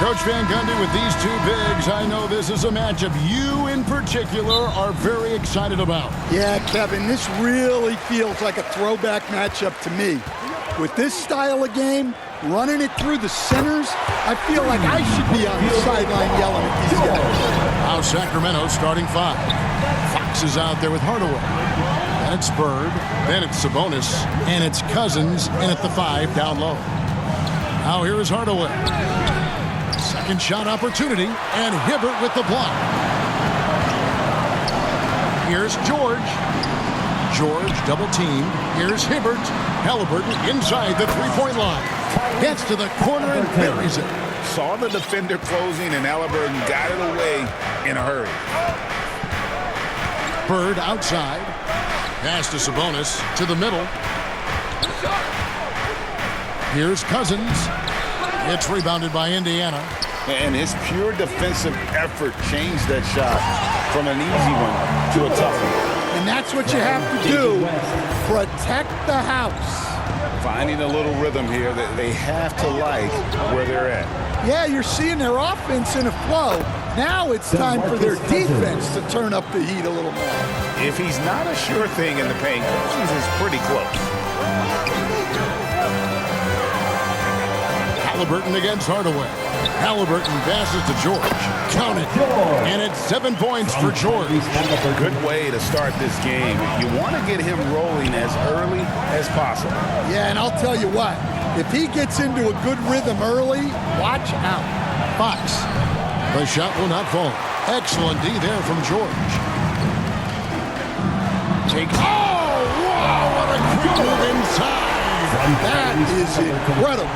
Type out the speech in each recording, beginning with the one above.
Coach Van Gundy, with these two bigs, I know this is a matchup you in particular are very excited about. Yeah, Kevin, this really feels like a throwback matchup to me. With this style of game, running it through the centers, I feel like I should be on the sideline yelling at these guys. Now Sacramento starting 5. Fox is out there with Hardaway. Then it's Bird. Then it's Sabonis. And it's Cousins in at the 5 down low. Now here is Hardaway. Second shot opportunity. And Hibbert with the block. Here's George. George double teamed. Here's Hibbert. Haliburton inside the three-point line. Gets to the corner and buries it. Saw the defender closing, and Haliburton got it away in a hurry. Bird outside. Pass to Sabonis to the middle. Here's Cousins. It's rebounded by Indiana. And his pure defensive effort changed that shot from an easy one to a tough one. And that's what you have to do. Protect the house. Finding a little rhythm here that they have to like where they're at. Yeah, you're seeing their offense in a flow. Now it's time for their defense to turn up the heat a little more. If he's not a sure thing in the paint, Cousins is pretty close. Haliburton against Hardaway. Haliburton passes to George. Count it. And it's 7 points for George. Good way to start this game. You want to get him rolling as early as possible. Yeah, and I'll tell you what. If he gets into a good rhythm early, watch out. Fox. The shot will not fall. Excellent D there from George. Oh, wow, what a quick move inside. That is incredible.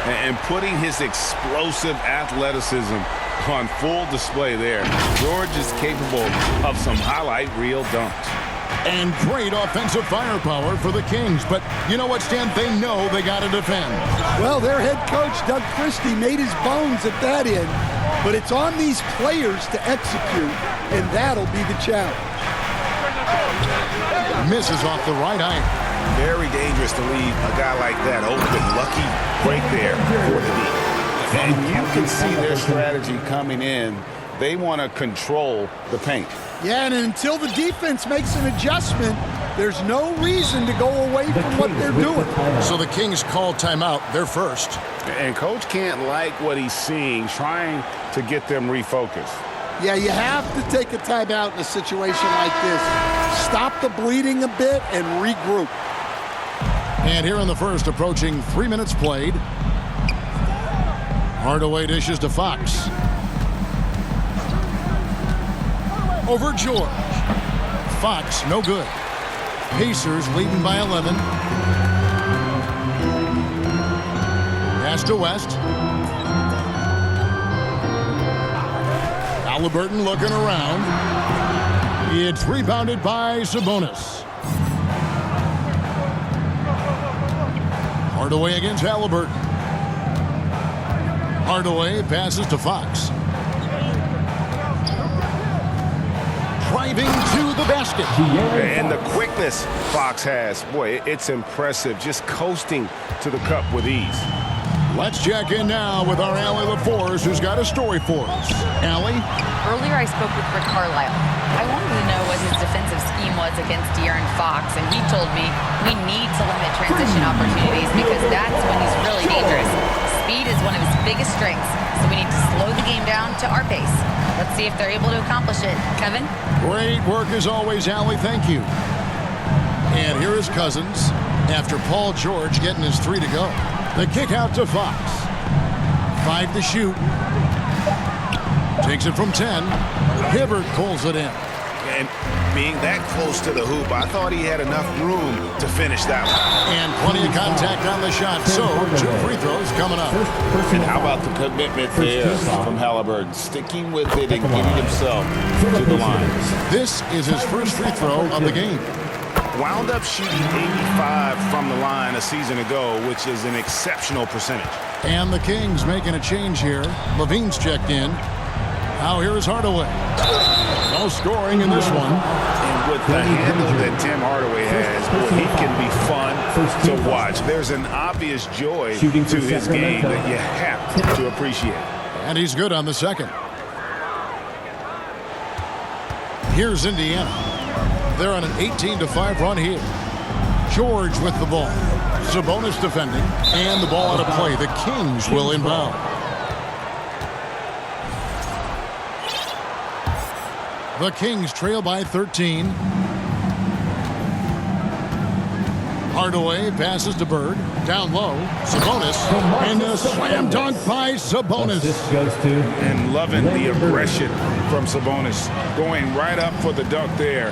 And putting his explosive athleticism on full display there. George is capable of some highlight reel dunks. And great offensive firepower for the Kings. But you know what, Stan? They know they got to defend. Well, their head coach, Doug Christie, made his bones at that end. But it's on these players to execute, and that'll be the challenge. Misses off the right iron. Very dangerous to leave a guy like that open. Lucky break there for the D. And you can see their strategy coming in. They want to control the paint. Yeah, and until the defense makes an adjustment, there's no reason to go away from what they're doing. So the Kings call timeout. They're first. And Coach can't like what he's seeing, trying to get them refocused. Yeah, you have to take a timeout in a situation like this. Stop the bleeding a bit and regroup. And here in the first, approaching 3 minutes played. Hardaway dishes to Fox. Over George. Fox, no good. Pacers leading by 11. Pass to West. Haliburton looking around. It's rebounded by Sabonis. Hardaway against Haliburton. Hardaway passes to Fox. Driving to the basket. And the quickness Fox has, boy, it's impressive. Just coasting to the cup with ease. Let's check in now with our Allie LaForce, who's got a story for us. Allie? Earlier I spoke with Rick Carlisle. I wanted to know what his defensive scheme was against De'Aaron Fox, and he told me we need to limit transition opportunities because that's when he's really dangerous. Speed is one of his biggest strengths, so we need to slow the game down to our pace. Let's see if they're able to accomplish it. Kevin? Great work as always, Allie. Thank you. And here is Cousins after Paul George getting his 3 to go. The kick out to Fox. 5 to shoot. Takes it from 10. Hibbert pulls it in. And being that close to the hoop, I thought he had enough room to finish that one. And plenty of contact on the shot. So, 2 free throws coming up. And how about the commitment there from Haliburton? Sticking with it and getting himself to the line. This is his first free throw of the game. Wound up shooting 85 from the line a season ago, which is an exceptional percentage. And the Kings making a change here. Levine's checked in. Now here is Hardaway. No scoring in this one. And with the handle that Tim Hardaway has, boy, he can be fun to watch. There's an obvious joy to his game that you have to appreciate. And he's good on the second. Here's Indiana. They're on an 18-5 run here. George with the ball. Sabonis defending. And the ball out of play. The Kings will inbound. The Kings trail by 13. Hardaway passes to Bird. Down low. Sabonis. And a slam dunk by Sabonis. This goes to. And loving the aggression from Sabonis. Going right up for the dunk there.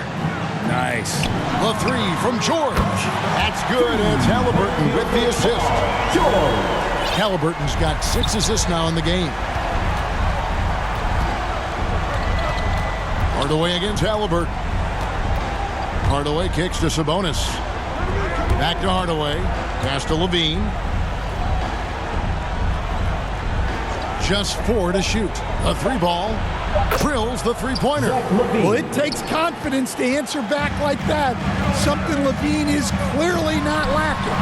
Nice. The three from George. That's good. It's Haliburton with the assist. Haliburton's got 6 assists now in the game. Hardaway against Haliburton. Hardaway kicks to Sabonis. Back to Hardaway. Pass to Levine. Just 4 to shoot. A 3-ball. Drills the three-pointer. Well, it takes confidence to answer back like that. Something Levine is clearly not lacking.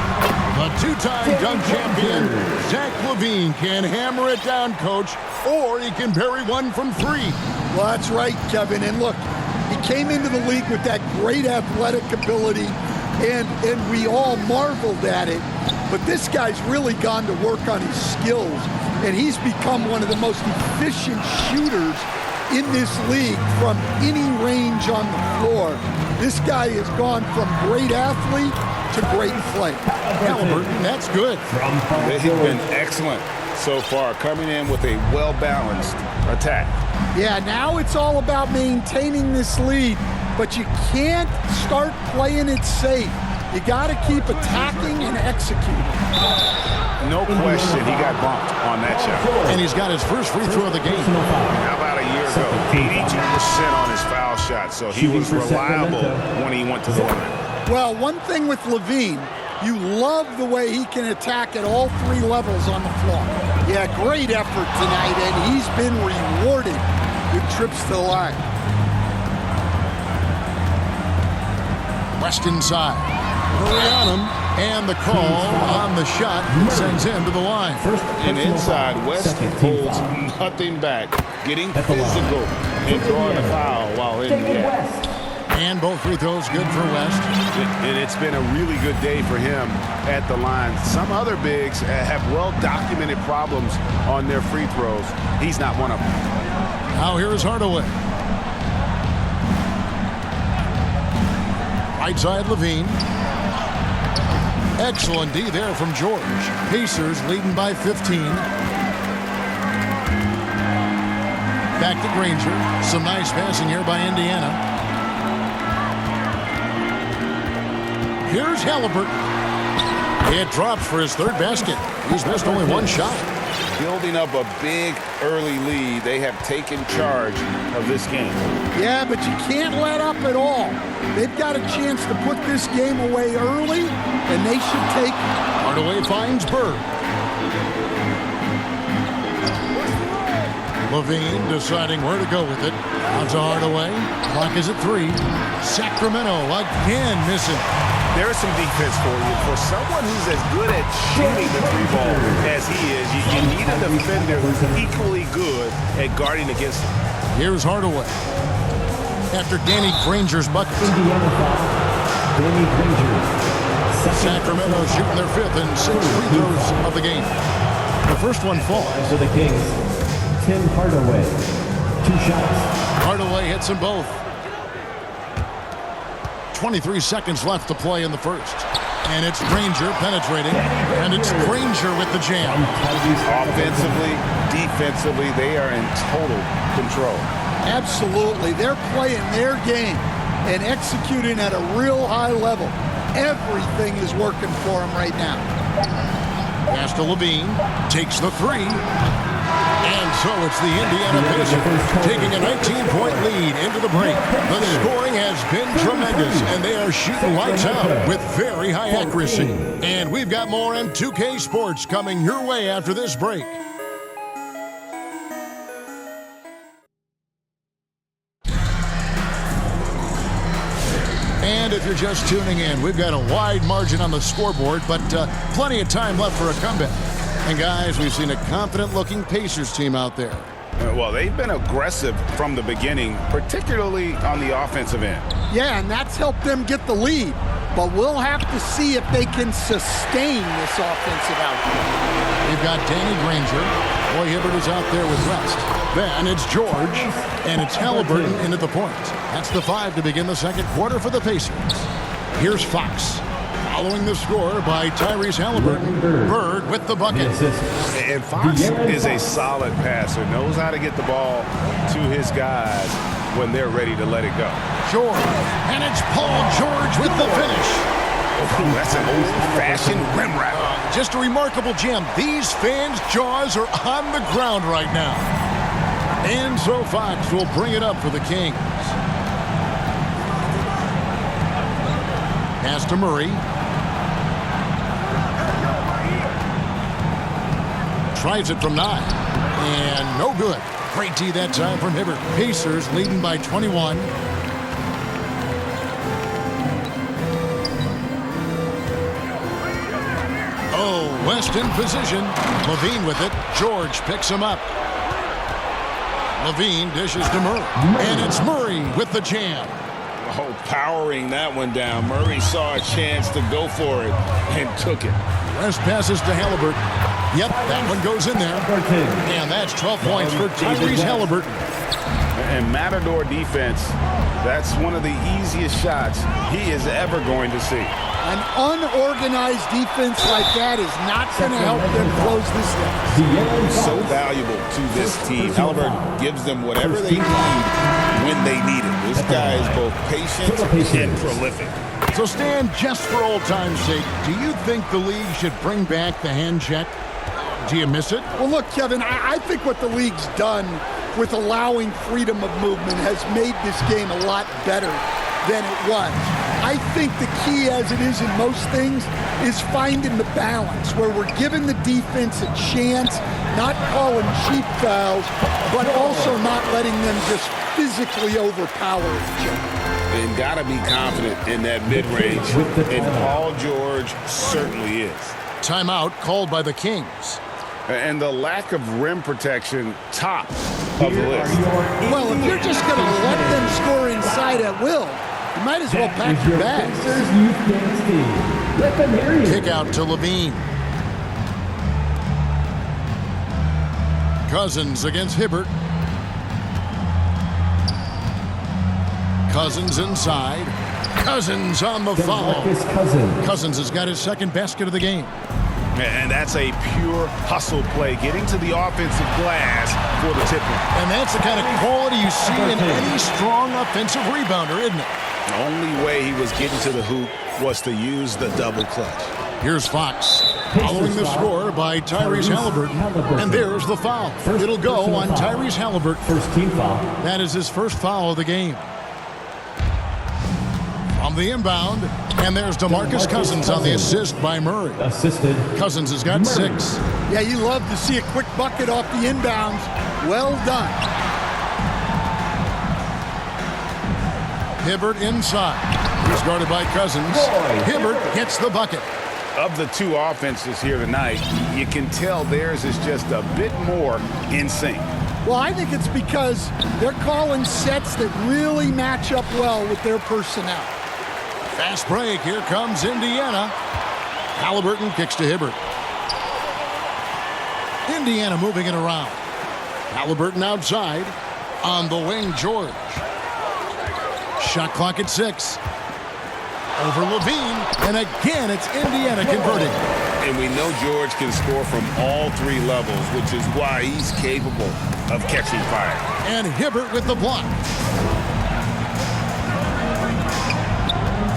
The two-time dunk champion, Zach Levine, can hammer it down, coach, or he can bury one from 3. Well, that's right, Kevin. And look, he came into the league with that great athletic ability, and we all marveled at it. But this guy's really gone to work on his skills, and he's become one of the most efficient shooters in this league from any range on the floor. This guy has gone from great athlete to great play. Haliburton, that's good. They've been excellent so far, coming in with a well-balanced attack. Yeah, now it's all about maintaining this lead, but you can't start playing it safe. You got to keep attacking and executing. No question he got bumped on that shot. And he's got his first free throw of the game. How about a year ago? 82% on his foul shot, so he was reliable when he went to the line. Well, one thing with Levine, you love the way he can attack at all 3 levels on the floor. Yeah, great effort tonight, and he's been rewarded with trips to the line. West inside. Hurry on him. And the call on the shot sends him to the line. And inside, West holds nothing back, getting physical and drawing a foul while in the act. And both free throws good for West. And it's been a really good day for him at the line. Some other bigs have well-documented problems on their free throws. He's not one of them. Now here is Hardaway. Right side Levine. Excellent D there from George. Pacers leading by 15. Back to Granger. Some nice passing here by Indiana. Here's Haliburton. It drops for his 3rd basket. He's missed only 1 shot. Building up a big early lead. They have taken charge of this game. Yeah, but you can't let up at all. They've got a chance to put this game away early, and they should take it. Hardaway finds Bird. Levine deciding where to go with it. On to Hardaway. Clock is at 3. Sacramento again missing. There's some defense for you. For someone who's as good at shooting the 3-ball as he is, you need a defender who's equally good at guarding against him. Here's Hardaway. After Danny Granger's bucket. Danny Granger. Sacramento shooting their 5th and 6th free throws of the game. The first one falls. For the Kings, Tim Hardaway. 2 shots. Hardaway hits them both. 23 seconds left to play in the first. And it's Granger penetrating. And it's Granger with the jam. Offensively, defensively, they are in total control. Absolutely. They're playing their game and executing at a real high level. Everything is working for them right now. Pass to Levine. Takes the 3. And so it's the Indiana Pacers taking a 19-point lead into the break. The scoring has been tremendous, and they are shooting lights out with very high accuracy. And we've got more M2K Sports coming your way after this break. you're just tuning in, we've got a wide margin on the scoreboard, but plenty of time left for a comeback. And guys, we've seen a confident-looking Pacers team out there. Well, they've been aggressive from the beginning, particularly on the offensive end. Yeah, and that's helped them get the lead. But we'll have to see if they can sustain this offensive output. We've got Danny Granger. Roy Hibbert is out there with rest. Then it's George, and it's Haliburton in at the point. That's the 5 to begin the second quarter for the Pacers. Here's Fox. Following the score by Tyrese Haliburton. Bird with the bucket. And Fox is a solid passer, knows how to get the ball to his guys when they're ready to let it go. George, and it's Paul George with the finish. Oh, that's an old-fashioned rim wrap. Just a remarkable gem. These fans' jaws are on the ground right now. And so Fox will bring it up for the Kings. Pass to Murray. Tries it from 9. And no good. Great D that time from Hibbert. Pacers leading by 21. Oh, West in position. Levine with it. George picks him up. Levine dishes to Murray. And it's Murray with the jam. Oh, powering that one down. Murray saw a chance to go for it and took it. West passes to Haliburton. Yep, that one goes in there. And that's 12 points for Tyrese Haliburton. And Matador defense, that's one of the easiest shots he is ever going to see. An unorganized defense like that is not going to help them close this down. So valuable to this team. Haliburton gives them whatever they need when they need it. This guy is both patient and prolific. So Stan, just for old time's sake, do you think the league should bring back the hand check? Do you miss it? Well, look, Kevin, I think what the league's done with allowing freedom of movement has made this game a lot better than it was. I think the key, as it is in most things, is finding the balance where we're giving the defense a chance, not calling cheap fouls, but also not letting them just physically overpower each other. And got to be confident in that mid-range, and Paul George certainly is. Timeout called by the Kings. And the lack of rim protection, top of the list. Well, if you're just going to let them score inside at will, you might as well pack your bags. Kick out to Levine. Cousins against Hibbert. Cousins inside. Cousins on the foul. Cousins has got his second basket of the game. And that's a pure hustle play, getting to the offensive glass for the tip. And that's the kind of quality you see in any strong offensive rebounder, isn't it? The only way he was getting to the hoop was to use the double clutch. Here's Fox, following the score by Tyrese Haliburton. And there's the foul. It'll go on Tyrese Haliburton. First team foul. That is his first foul of the game. From the inbound, and there's DeMarcus Cousins on the assist by Murray. Assisted. Cousins has got 6. Yeah, you love to see a quick bucket off the inbounds. Well done. Hibbert inside. He's guarded by Cousins. Hibbert gets the bucket. Of the two offenses here tonight, you can tell theirs is just a bit more in sync. Well, I think it's because they're calling sets that really match up well with their personnel. Fast break. Here comes Indiana. Haliburton kicks to Hibbert. Indiana moving it around. Haliburton outside. On the wing, George. Shot clock at 6. Over Levine. And again, it's Indiana converting. And we know George can score from all 3 levels, which is why he's capable of catching fire. And Hibbert with the block.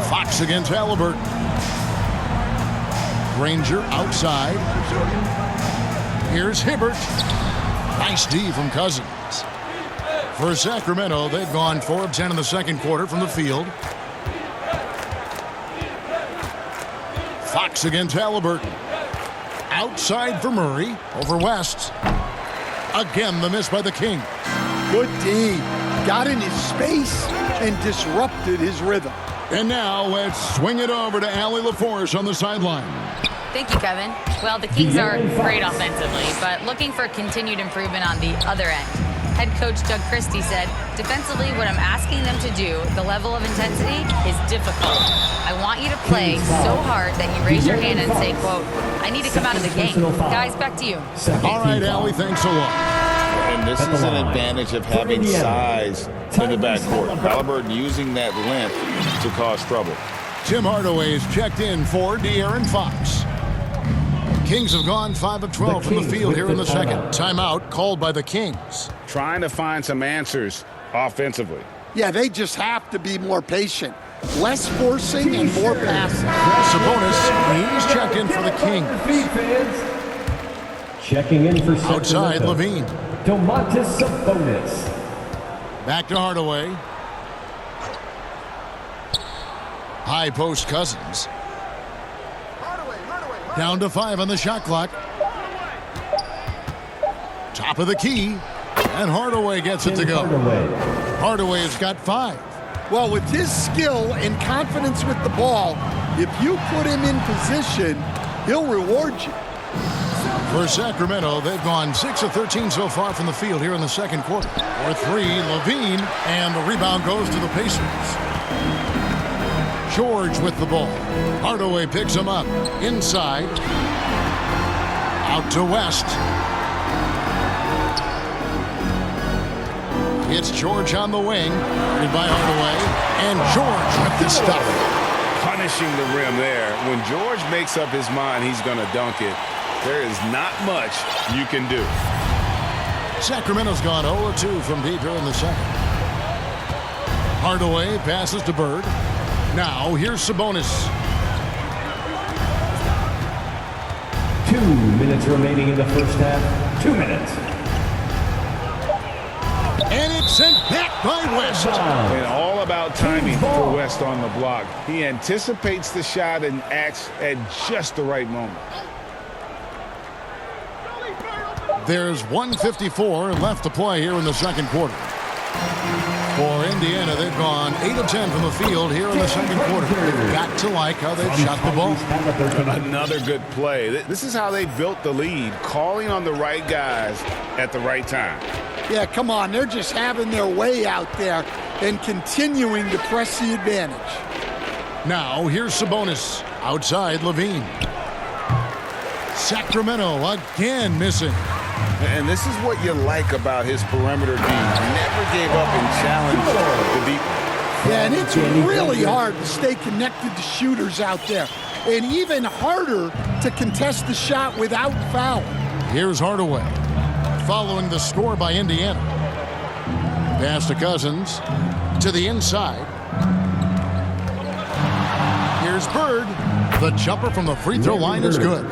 Fox against Haliburton. Granger outside. Here's Hibbert. Nice D from Cousins. For Sacramento, they've gone 4 of 10 in the second quarter from the field. Fox against Haliburton. Outside for Murray. Over West. Again, the miss by the King. Good D. Got in his space and disrupted his rhythm. And now let's swing it over to Allie LaForce on the sideline. Thank you, Kevin. Well, the Kings are great offensively, but looking for continued improvement on the other end. Head coach Doug Christie said, defensively, what I'm asking them to do, the level of intensity, is difficult. I want you to play so hard that you raise your hand and say, quote, I need to come out of the game. Guys, back to you. All right, Allie, thanks a lot. And this is an advantage of having size in the backcourt. Haliburton using that length to cause trouble. Tim Hardaway is checked in for De'Aaron Fox. Kings have gone 5 of 12 from the field here in the second. Timeout called by the Kings. Trying to find some answers offensively. Yeah, they just have to be more patient. Less forcing and more passing. Sabonis, he's checked in for the Kings. Checking in for Sacramento. Outside, Levine. Domantas Sabonis. Back to Hardaway. High post Cousins. Down to 5 on the shot clock. Top of the key. And Hardaway gets it to go. Hardaway has got 5. Well, with his skill and confidence with the ball, if you put him in position, he'll reward you. For Sacramento, they've gone 6 of 13 so far from the field here in the second quarter. For 3, Levine, and the rebound goes to the Pacers. George with the ball. Hardaway picks him up. Inside. Out to West. It's George on the wing. Guarded by Hardaway. And George with the stuff. Punishing the rim there. When George makes up his mind he's going to dunk it, there is not much you can do. Sacramento's gone 0-2 from deep here in the second. Hardaway passes to Bird. Now, here's Sabonis. 2 minutes remaining in the first half. 2 minutes. And it's sent back by West. And all about timing for West on the block. He anticipates the shot and acts at just the right moment. There's 1:54 left to play here in the second quarter. For Indiana, they've gone 8 of 10 from the field here in the second quarter. They've got to like how they've shot the ball. Another good play. This is how they built the lead, calling on the right guys at the right time. Yeah, come on. They're just having their way out there and continuing to press the advantage. Now, here's Sabonis. Outside, Levine. Sacramento again missing. And this is what you like about his perimeter D. Never gave up and challenged the deep. Yeah, and it's really hard to stay connected to shooters out there. And even harder to contest the shot without foul. Here's Hardaway. Following the score by Indiana. Pass to Cousins. To the inside. Here's Bird. The jumper from the free throw line is good.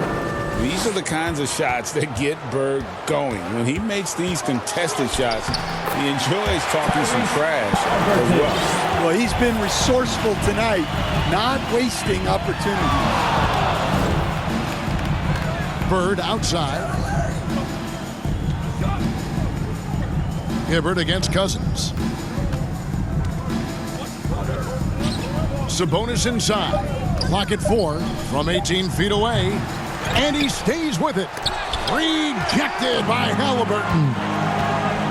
These are the kinds of shots that get Bird going. When he makes these contested shots, he enjoys talking some trash as well. Well, he's been resourceful tonight, not wasting opportunities. Bird outside. Hibbert against Cousins. Sabonis inside. Clock at 4 from 18 feet away. And he stays with it. Rejected by Haliburton.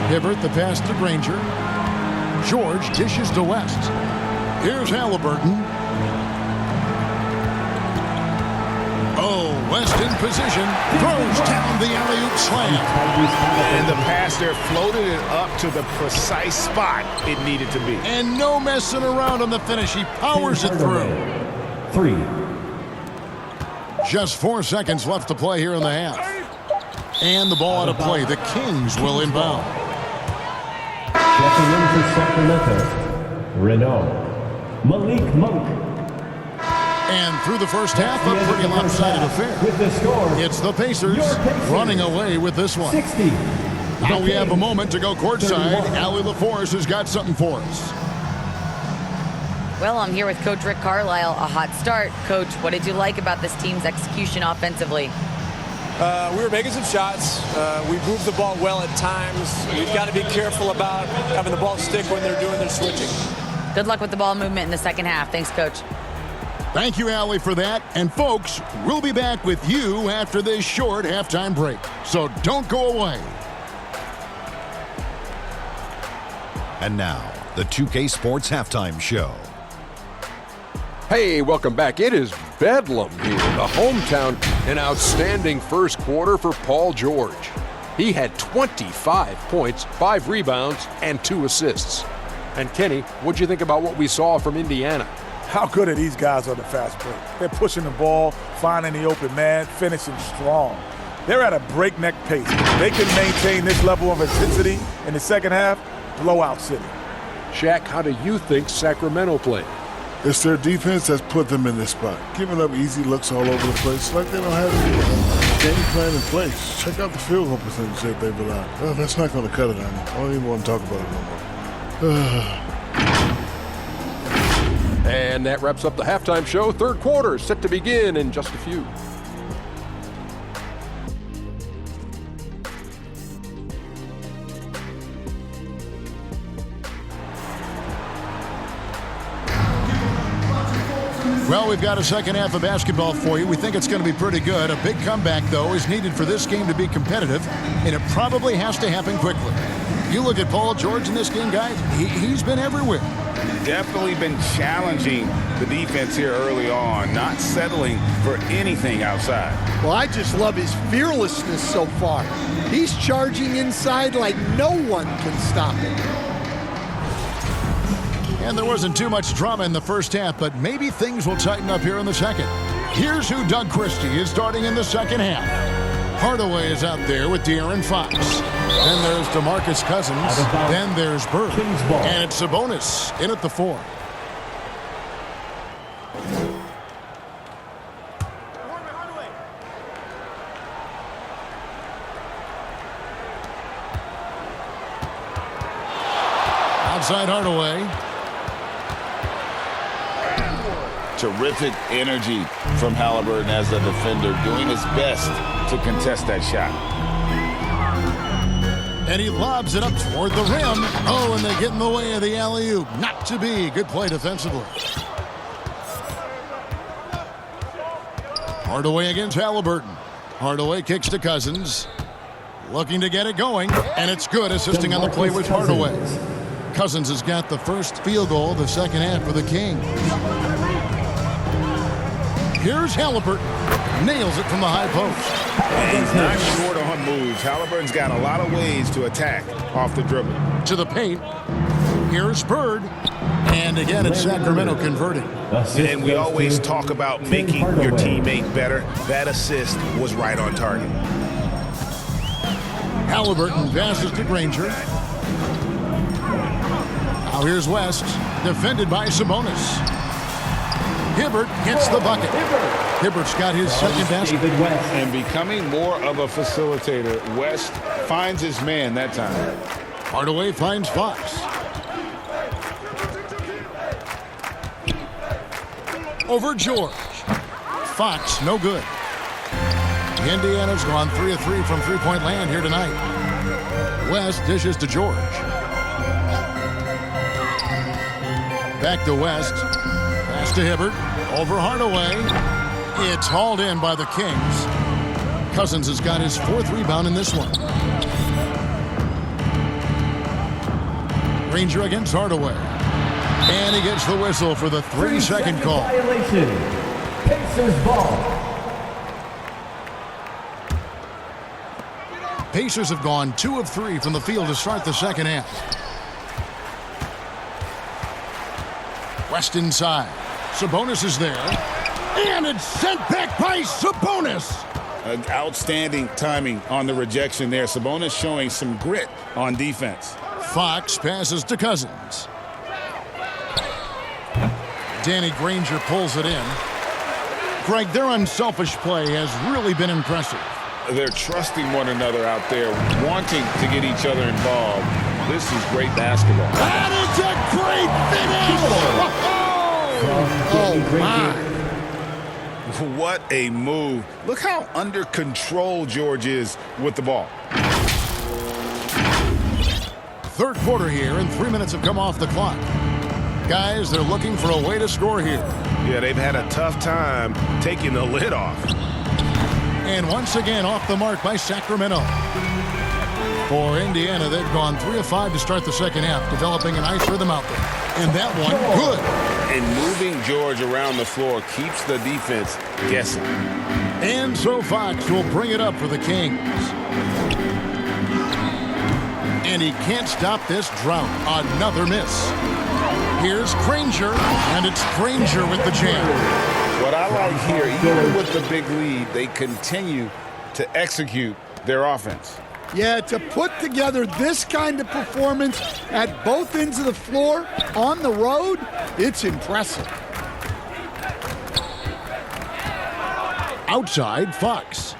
Hibbert the pass to Granger. George dishes to West. Here's Haliburton. Oh, West in position. Throws down the alley-oop slam. And the pass there floated it up to the precise spot it needed to be. And no messing around on the finish. He powers it through. 3. Just 4 seconds left to play here in the half. And the ball out of play. The Kings will inbound. Checking in for Sacramento. Renault. Malik Monk. And through the first half, a pretty lopsided affair. With the score, It's the Pacers running away with this one. 60. Now we have a moment to go courtside. Allie LaForce has got something for us. Well, I'm here with Coach Rick Carlisle. A hot start. Coach, what did you like about this team's execution offensively? We were making some shots. We moved the ball well at times. We've got to be careful about having the ball stick when they're doing their switching. Good luck with the ball movement in the second half. Thanks, Coach. Thank you, Allie, for that. And, folks, we'll be back with you after this short halftime break. So don't go away. And now, the 2K Sports Halftime Show. Hey, welcome back. It is Bedlam here, the hometown. An outstanding first quarter for Paul George. He had 25 points, 5 rebounds, and 2 assists. And Kenny, what'd you think about what we saw from Indiana? How good are these guys on the fast break? They're pushing the ball, finding the open man, finishing strong. They're at a breakneck pace. They can maintain this level of intensity in the second half, blowout city. Shaq, how do you think Sacramento played? It's their defense that's put them in this spot. Giving up easy looks all over the place like they don't have any game plan in place. Check out the field goal percentage that they've allowed. Oh, that's not going to cut it on me. I don't even want to talk about it no more. And that wraps up the halftime show. Third quarter set to begin in just a few. Well, we've got a second half of basketball for you. We think it's going to be pretty good. A big comeback, though, is needed for this game to be competitive, and it probably has to happen quickly. You look at Paul George in this game, guys, he's been everywhere. Definitely been challenging the defense here early on, not settling for anything outside. Well, I just love his fearlessness so far. He's charging inside like no one can stop him. And there wasn't too much drama in the first half, but maybe things will tighten up here in the second. Here's who Doug Christie is starting in the second half. Hardaway is out there with De'Aaron Fox. Then there's DeMarcus Cousins. Then there's Bird. And it's Sabonis in at the 4. Outside Hardaway. Terrific energy from Haliburton as a defender, doing his best to contest that shot. And he lobs it up toward the rim. Oh, and they get in the way of the alley-oop. Not to be. Good play defensively. Hardaway against Haliburton. Hardaway kicks to Cousins. Looking to get it going. And it's good. Assisting on the play with Hardaway. Cousins has got the first field goal of the second half for the Kings. Here's Haliburton. Nails it from the high post. And he's not short on moves. Haliburton's got a lot of ways to attack off the dribble. To the paint. Here's Bird. And again, it's Sacramento converting. And we always talk about making your teammate better. That assist was right on target. Haliburton passes to Granger. Now here's West. Defended by Sabonis. Hibbert gets the bucket. Hibbert's got his second basket. And becoming more of a facilitator, West finds his man that time. Hardaway finds Fox. Over George. Fox, no good. Indiana's gone 3 of 3 from three-point land here tonight. West dishes to George. Back to West. Pass to Hibbert. Over Hardaway. It's hauled in by the Kings. Cousins has got his 4th rebound in this one. Granger against Hardaway. And he gets the whistle for the 3-second call. Violation. Pacers ball. Pacers have gone 2 of 3 from the field to start the second half. West inside. Sabonis is there. And it's sent back by Sabonis. Outstanding timing on the rejection there. Sabonis showing some grit on defense. Fox passes to Cousins. Danny Granger pulls it in. Greg, their unselfish play has really been impressive. They're trusting one another out there, wanting to get each other involved. This is great basketball. That is a great finish! Oh, my. What a move. Look how under control George is with the ball. Third quarter here, and 3 minutes have come off the clock. Guys, they're looking for a way to score here. Yeah, they've had a tough time taking the lid off. And once again, off the mark by Sacramento. For Indiana, they've gone 3 of 5 to start the second half, developing a nice rhythm out there. And that one, good. And moving George around the floor keeps the defense guessing. And so Fox will bring it up for the Kings. And he can't stop this drought. Another miss. Here's Granger, and it's Granger with the jam. What I like here, even with the big lead, they continue to execute their offense. Yeah, to put together this kind of performance at both ends of the floor on the road, it's impressive. Outside, Fox.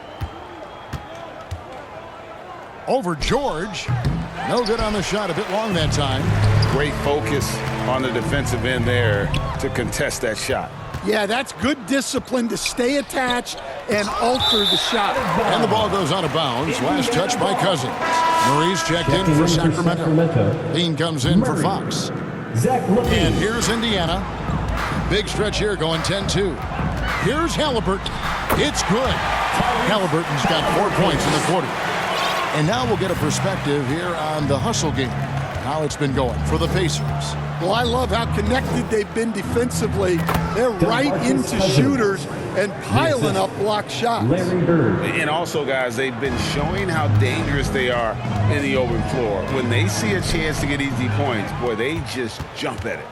Over George. No good on the shot, a bit long that time. Great focus on the defensive end there to contest that shot. Yeah, that's good discipline to stay attached and alter the shot. And the ball goes out of bounds. Last touch by Cousins. Murray's checked in for Sacramento. Dean comes in for Fox. And here's Indiana. Big stretch here going 10-2. Here's Haliburton. It's good. Haliburton's got 4 points in the quarter. And now we'll get a perspective here on the hustle game. How it's been going for the Pacers. Well, I love how connected they've been defensively. They're right into shooters and piling up block shots. And also, guys, they've been showing how dangerous they are in the open floor. When they see a chance to get easy points, boy, they just jump at it.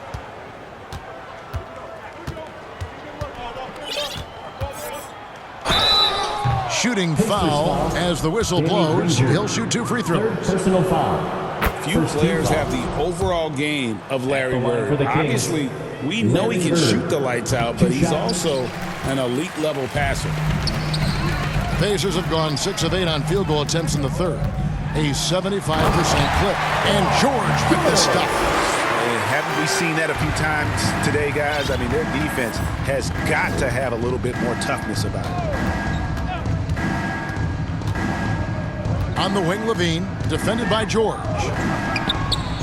Shooting foul as the whistle blows. He'll shoot 2 free throws. Personal foul. Few players have the overall game of Larry Bird. Obviously, we know he can shoot the lights out, but he's also an elite level passer. Pacers have gone 6 of 8 on field goal attempts in the third. A 75% clip. And George with the stuff. And haven't we seen that a few times today, guys? I mean, their defense has got to have a little bit more toughness about it. On the wing, Levine, defended by George.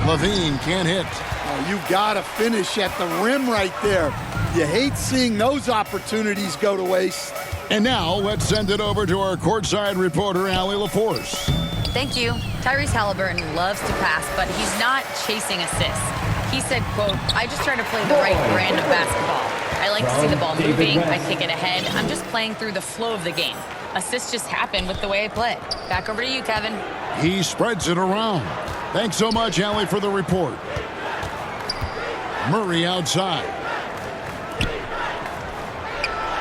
Levine can't hit. Oh, you got to finish at the rim right there. You hate seeing those opportunities go to waste. And now let's send it over to our courtside reporter, Allie LaForce. Thank you. Tyrese Haliburton loves to pass, but he's not chasing assists. He said, quote, I just try to play the right brand of basketball. I like to see the ball moving. I kick it ahead. I'm just playing through the flow of the game. Assists just happen with the way I play. Back over to you, Kevin. He spreads it around. Thanks so much, Allie, for the report. Murray outside.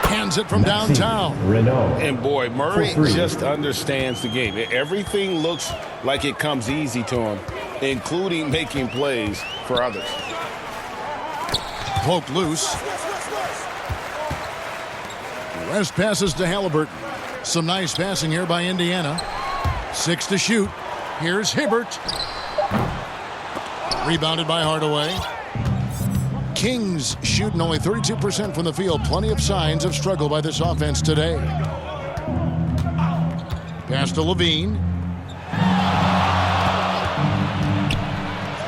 Hands it from downtown. And boy, Murray just understands the game. Everything looks like it comes easy to him, including making plays for others. Poked loose. West passes to Haliburton. Some nice passing here by Indiana. 6 to shoot. Here's Hibbert. Rebounded by Hardaway. Kings shooting only 32% from the field. Plenty of signs of struggle by this offense today. Pass to Levine.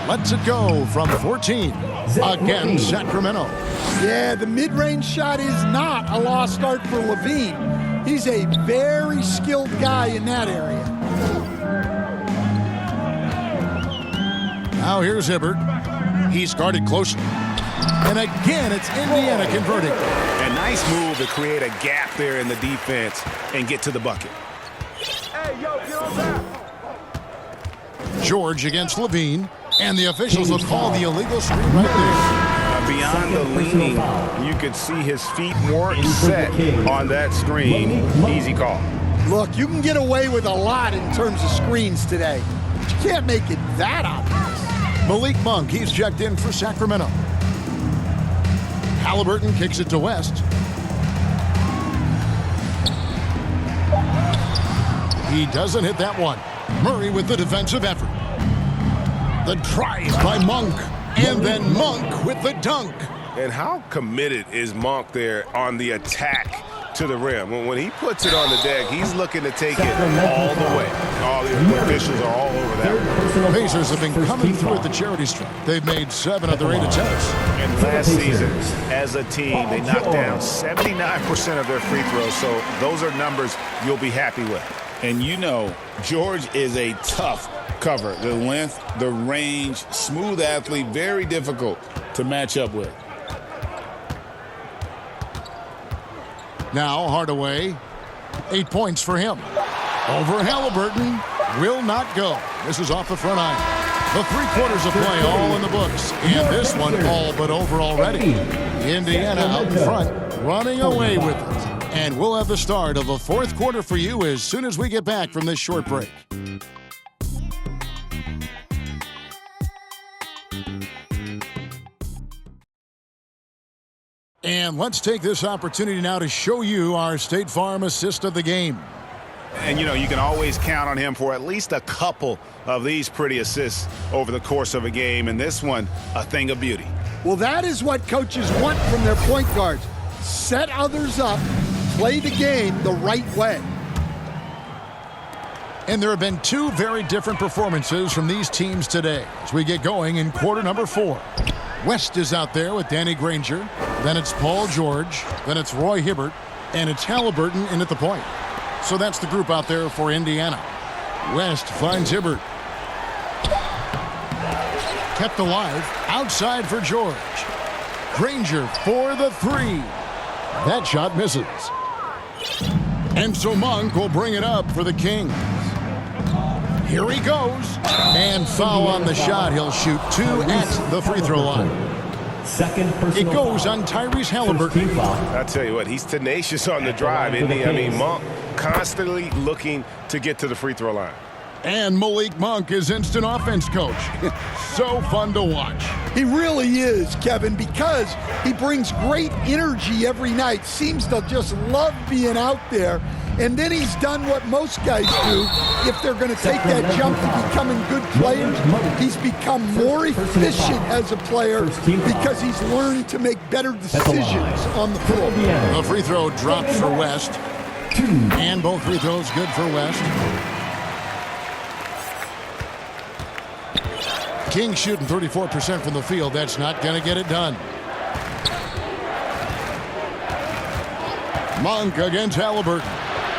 Lets it go from 14. Again, Sacramento. Yeah, the mid-range shot is not a lost art for Levine. He's a very skilled guy in that area. Now here's Hibbert. He's guarded closely. And again, it's Indiana converting. A nice move to create a gap there in the defense and get to the bucket. Hey, yo, get on that. George against Levine. And the officials will call the illegal screen right there. Beyond the leaning, you could see his feet weren't set on that screen. Easy call. Look, you can get away with a lot in terms of screens today. But you can't make it that obvious. Malik Monk, he's checked in for Sacramento. Haliburton kicks it to West. He doesn't hit that one. Murray with the defensive effort. The drive by Monk. And then Monk with the dunk. And how committed is Monk there on the attack to the rim? When he puts it on the deck, he's looking to take it all the way. All the officials are all over that. Pacers have been coming through at the charity stripe. They've made 7 of their 8 attempts. And last season, as a team, they knocked down 79% of their free throws, so those are numbers you'll be happy with. And you know, George is a tough cover. The length, the range, smooth athlete, very difficult to match up with. Now Hardaway, 8 points for him. Over Haliburton, will not go. This is off the front iron. The 3 quarters of play all in the books. And this one all but over already. Indiana out in front, running away with it. And we'll have the start of the 4th quarter for you as soon as we get back from this short break. And let's take this opportunity now to show you our State Farm assist of the game. And, you know, you can always count on him for at least a couple of these pretty assists over the course of a game. And this one, a thing of beauty. Well, that is what coaches want from their point guards. Set others up, play the game the right way. And there have been 2 very different performances from these teams today as we get going in quarter number 4. West is out there with Danny Granger. Then it's Paul George. Then it's Roy Hibbert. And it's Haliburton in at the point. So that's the group out there for Indiana. West finds Hibbert. Kept alive. Outside for George. Granger for the 3. That shot misses. And so Monk will bring it up for the Kings. Here he goes. And foul on the shot. He'll shoot 2 at the free throw line. It goes on Tyrese Haliburton. I tell you what, he's tenacious on the drive, isn't he? I mean, Monk constantly looking to get to the free throw line. And Malik Monk is instant offense coach. So fun to watch. He really is, Kevin, because he brings great energy every night. Seems to just love being out there. And then he's done what most guys do. If they're going to take that jump to becoming good players, he's become more efficient as a player because he's learned to make better decisions on the floor. A free throw dropped for West. And both free throws good for West. Kings shooting 34% from the field. That's not going to get it done. Monk against Haliburton.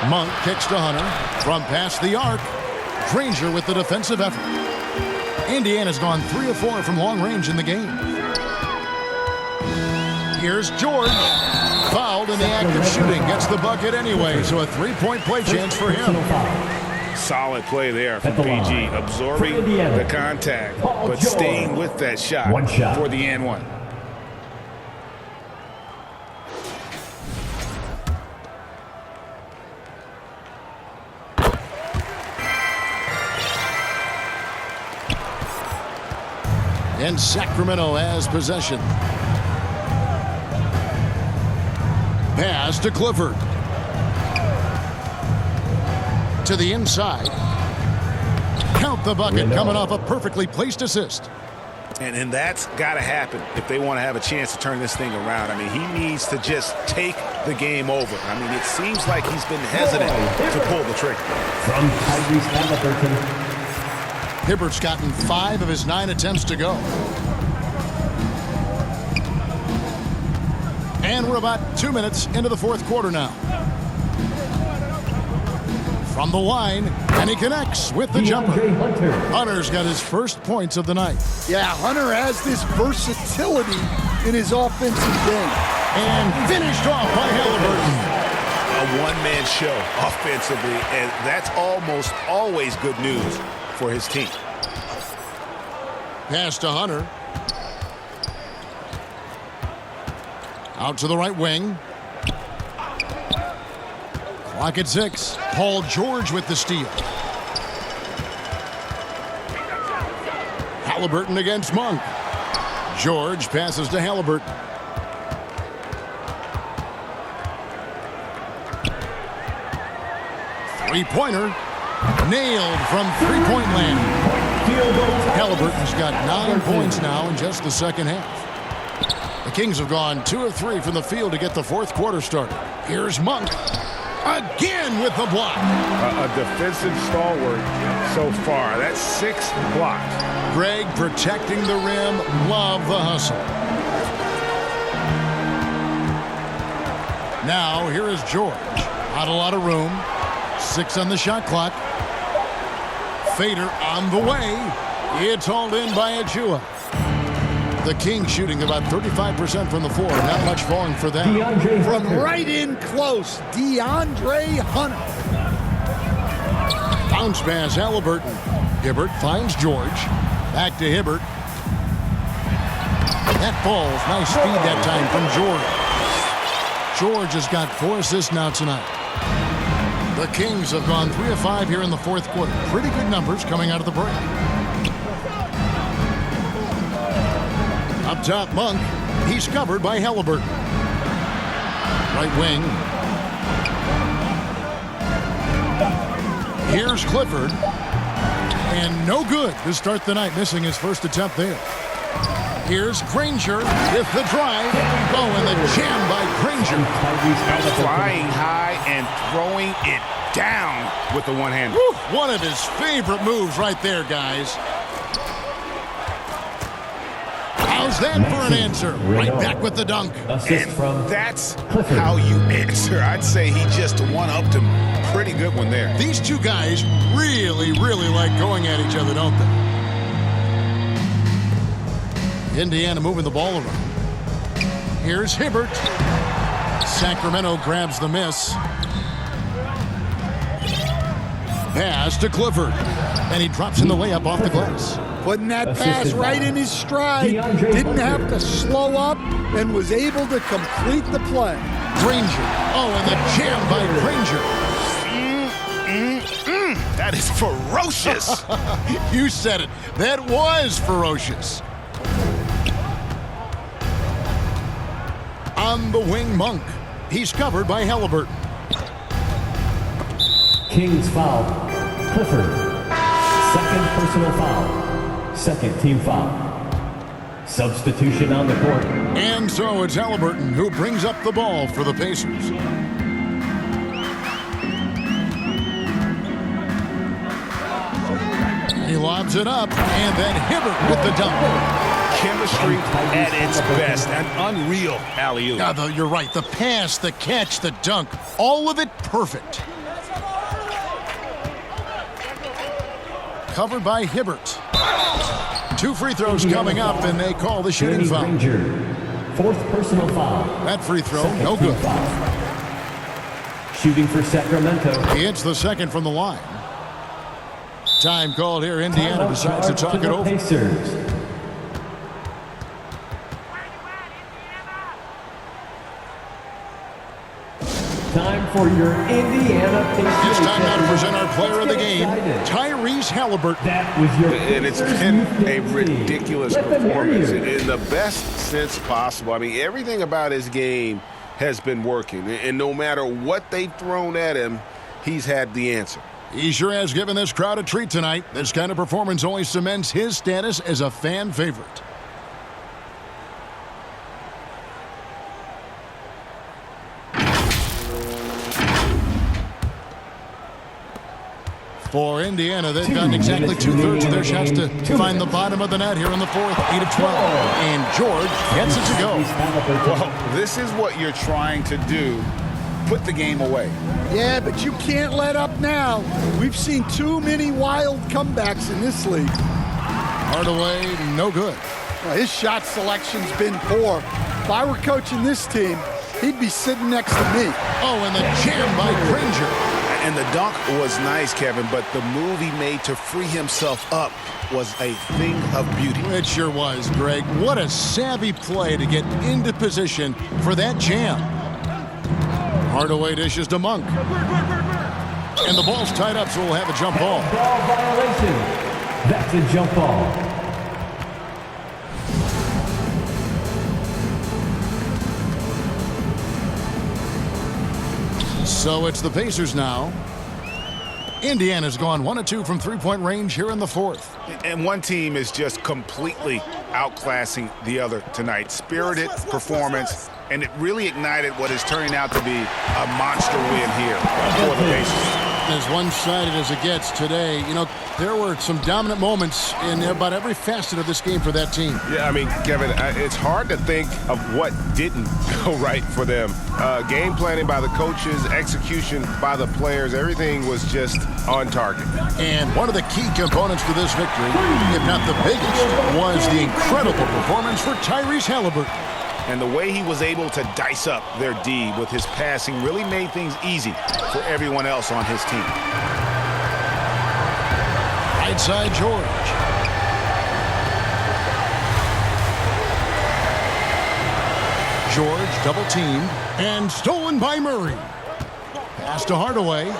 Monk kicks to Hunter from past the arc. Granger with the defensive effort. Indiana's gone 3 of 4 from long range in the game. Here's George. Fouled in the act of shooting. Gets the bucket anyway, so a 3-point play chance for him. Solid play there from PG. Absorbing the contact, but staying with that shot for the and one. And Sacramento has possession. Pass to Clifford. To the inside. Count the bucket coming off a perfectly placed assist. And that's got to happen if they want to have a chance to turn this thing around. I mean, he needs to just take the game over. I mean, it seems like he's been hesitant to pull the trigger. From Tyrese Haliburton. Hibbert's gotten 5 of his 9 attempts to go. And we're about 2 minutes into the 4th quarter now. From the line, and he connects with the jumper. Hunter's got his first points of the night. Yeah, Hunter has this versatility in his offensive game. And finished off by Haliburton. A one-man show offensively, and that's almost always good news for his team. Pass to Hunter. Out to the right wing. Clock at 6. Paul George with the steal. Haliburton against Monk. George passes to Haliburton. Three-pointer. Nailed from three-point land. Haliburton's got 9 points now in just the second half. The Kings have gone 2 of 3 from the field to get the 4th quarter started. Here's Monk. Again with the block. A defensive stalwart so far. That's 6 blocks. Greg protecting the rim. Love the hustle. Now here is George. Not a lot of room. 6 on the shot clock. Fader on the way. It's hauled in by Achua. The Kings shooting about 35% from the floor. Not much falling for them. From right in close, DeAndre Hunter. Bounce pass, Haliburton. Hibbert finds George. Back to Hibbert. That falls. Nice speed that time from George. George has got 4 assists now tonight. The Kings have gone 3 of 5 here in the fourth quarter. Pretty good numbers coming out of the break. Up top, Monk. He's covered by Haliburton. Right wing. Here's Clifford. And no good to start the night, missing his first attempt there. Here's Granger with the drive. Oh, and the jam by Granger. Flying high and throwing it down with the one-hand. One of his favorite moves right there, guys. How's that for an answer? Right back with the dunk. And that's how you answer. I'd say he just one-upped him. Pretty good one there. These two guys really, really like going at each other, don't they? Indiana moving the ball around. Here's Hibbert. Sacramento grabs the miss. Pass to Clifford. And he drops in the layup off the glass. Putting that pass right in his stride. Didn't have to slow up and was able to complete the play. Granger. Oh, and the jam by Granger. That is ferocious. You said it. That was ferocious. On the wing, Monk. He's covered by Haliburton. Kings foul. Clifford. Second personal foul. Second team foul. Substitution on the court. And so it's Haliburton who brings up the ball for the Pacers. He lobs it up, and then Hibbert with the dunk. Chemistry at its best. An unreal alley-oop. Yeah, you're right. The pass, the catch, the dunk, all of it perfect. Covered by Hibbert. 2 free throws coming up, and they call the shooting foul. Fourth personal foul. That free throw, no good. Shooting for Sacramento. He hits the second from the line. Time called here. Indiana decides to talk it over. Pacers. Time for your Indiana Pacers. It's time now to present our player of the game, Tyrese Haliburton. That was your And it's been a ridiculous performance in the best sense possible. I mean, everything about his game has been working. And no matter what they've thrown at him, he's had the answer. He sure has given this crowd a treat tonight. This kind of performance only cements his status as a fan favorite. For Indiana, they've gotten exactly 2/3 of their shots to find the bottom of the net here in the fourth, 8 of 12. And George gets it to go. Well, this is what you're trying to do. Put the game away. Yeah, but you can't let up now. We've seen too many wild comebacks in this league. Hardaway, no good. Well, his shot selection's been poor. If I were coaching this team, he'd be sitting next to me. Oh, and the jam by Granger. And the dunk was nice, Kevin, but the move he made to free himself up was a thing of beauty. It sure was, Greg. What a savvy play to get into position for that jam. Hardaway dishes to Monk. And the ball's tied up, so we'll have a jump ball. Ball violation. That's a jump ball. So it's the Pacers now. Indiana's gone 1 of 2 from three-point range here in the fourth. And one team is just completely outclassing the other tonight. Spirited performance, and it really ignited what is turning out to be a monster win here for the Pacers. As one-sided as it gets today, you know, there were some dominant moments in about every facet of this game for that team. Yeah, I mean, Kevin, it's hard to think of what didn't go right for them. Game planning by the coaches, execution by the players, everything was just on target. And one of the key components for this victory, if not the biggest, was the incredible performance for Tyrese Haliburton. And the way he was able to dice up their D with his passing really made things easy for everyone else on his team. Right side, George. George double-teamed and stolen by Murray. Pass to Hardaway.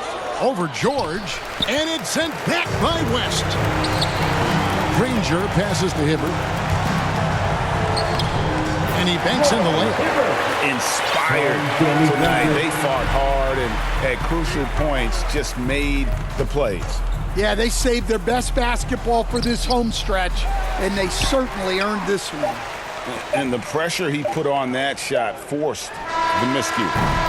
Over George. And it's sent back by West. Granger passes to Hibbert. And he banks in the layup. Inspired tonight. They fought hard and at crucial points just made the plays. Yeah, they saved their best basketball for this home stretch, and they certainly earned this one. And the pressure he put on that shot forced the miscue.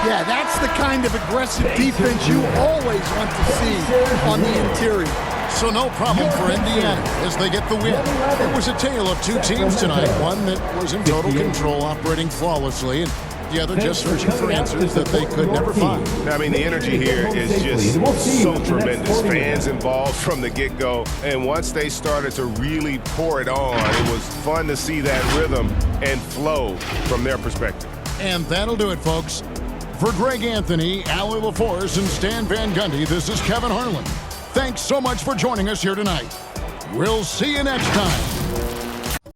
Yeah, that's the kind of aggressive defense you always want to see on the interior. So no problem for Indiana as they get the win. It was a tale of two teams tonight. One that was in total control, operating flawlessly, and the other just searching for answers that they could never find. I mean, the energy here is just so tremendous. Fans involved from the get-go, and once they started to really pour it on, it was fun to see that rhythm and flow from their perspective. And that'll do it, folks. For Greg Anthony, Allie LaForce, and Stan Van Gundy, this is Kevin Harlan. Thanks so much for joining us here tonight. We'll see you next time.